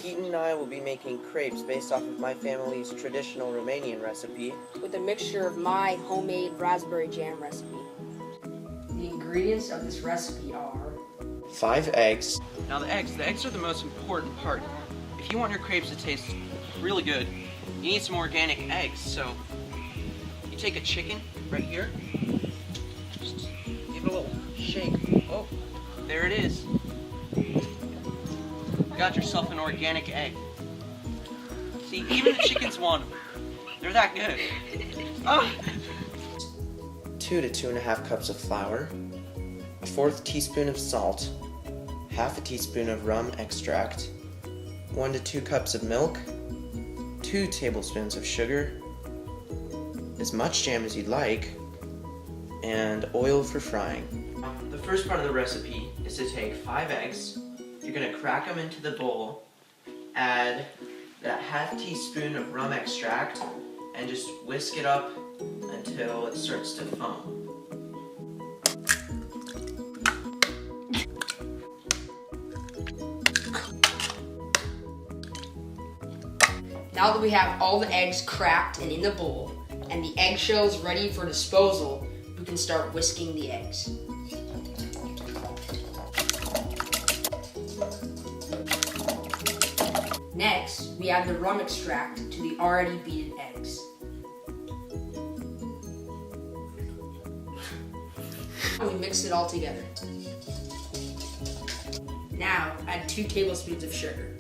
Keaton and I will be making crepes based off of my family's traditional Romanian recipe with a mixture of my homemade raspberry jam recipe. The ingredients of this recipe are 5 eggs. Now the eggs are the most important part. If you want your crepes to taste really good, you need some organic eggs. So you take a chicken right here, just give it a little shake. Oh, there it is. Got yourself an organic egg. See, even the chickens want them. They're that good. Oh. 2 to 2.5 cups of flour, a 1/4 teaspoon of salt, 1/2 teaspoon of rum extract, 1 to 2 cups of milk, 2 tablespoons of sugar, as much jam as you'd like, and oil for frying. The first part of the recipe is to take 5 eggs. You're going to crack them into the bowl, add that 1/2 teaspoon of rum extract, and just whisk it up until it starts to foam. Now that we have all the eggs cracked and in the bowl, and the eggshells ready for disposal, we can start whisking the eggs. Next, we add the rum extract to the already beaten eggs. We mix it all together. Now, add 2 tablespoons of sugar.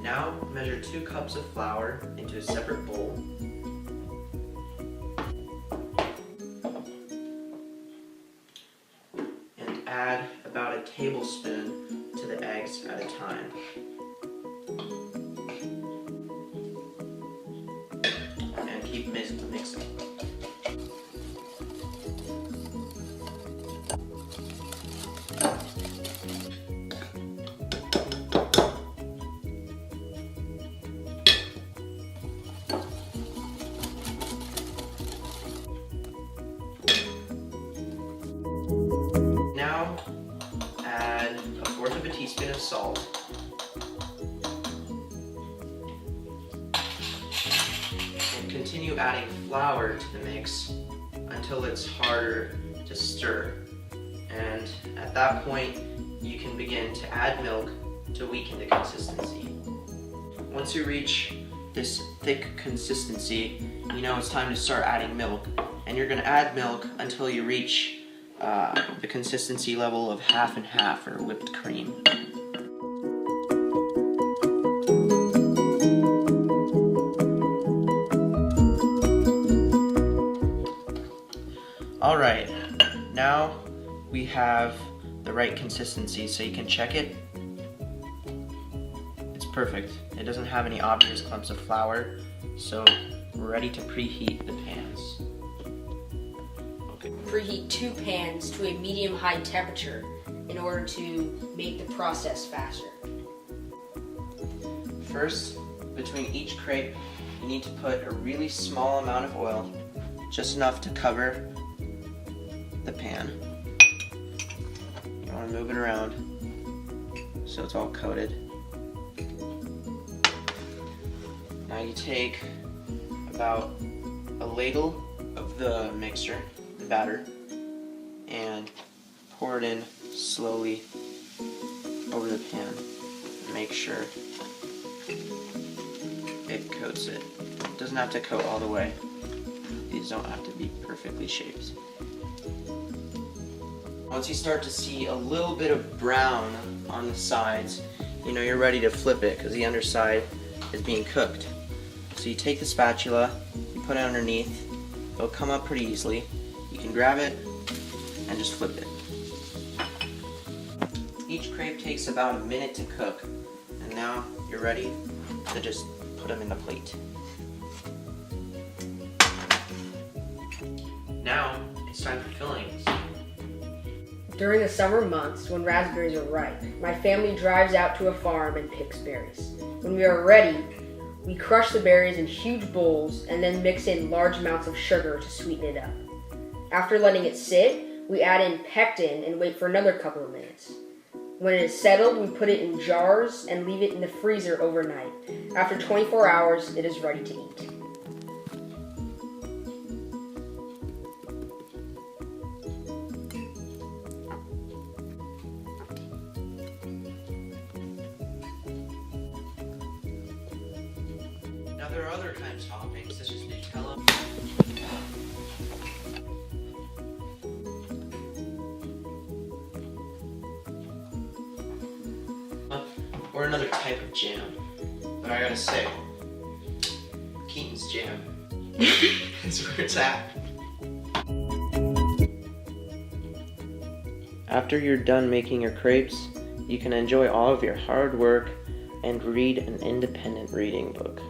Now, measure 2 cups of flour into a separate bowl. And add about a tablespoon to the eggs at a time. And keep mixing. Now, add a 1/4 teaspoon of salt. And continue adding flour to the mix until it's harder to stir. And at that point, you can begin to add milk to weaken the consistency. Once you reach this thick consistency, you know it's time to start adding milk. And you're going to add milk until you reach the consistency level of 1/2 and 1/2 or whipped cream. Alright, now we have the right consistency, so you can check it. It's perfect. It doesn't have any obvious clumps of flour, so we're ready to preheat the pans. Preheat 2 pans to a medium-high temperature in order to make the process faster. First, between each crepe, you need to put a really small amount of oil, just enough to cover the pan. You want to move it around so it's all coated. Now you take about a ladle of the mixture, the batter, and pour it in slowly over the pan. Make sure it coats it. It doesn't have to coat all the way. These don't have to be perfectly shaped. Once you start to see a little bit of brown on the sides, you know you're ready to flip it because the underside is being cooked. So you take the spatula, you put it underneath, it'll come up pretty easily. You can grab it and just flip it. Each crepe takes about a minute to cook, and now you're ready to just put them in the plate. Now it's time for fillings. During the summer months, when raspberries are ripe, my family drives out to a farm and picks berries. When we are ready, we crush the berries in huge bowls and then mix in large amounts of sugar to sweeten it up. After letting it sit, We add in pectin and wait for another couple of minutes. When it is settled, we put it in jars and leave it in the freezer overnight. After 24 hours, it is ready to eat. Now there are other kinds of toppings, such as Nutella. Or another type of jam. But I gotta say, Keaton's jam is where it's at. After you're done making your crepes, you can enjoy all of your hard work and read an independent reading book.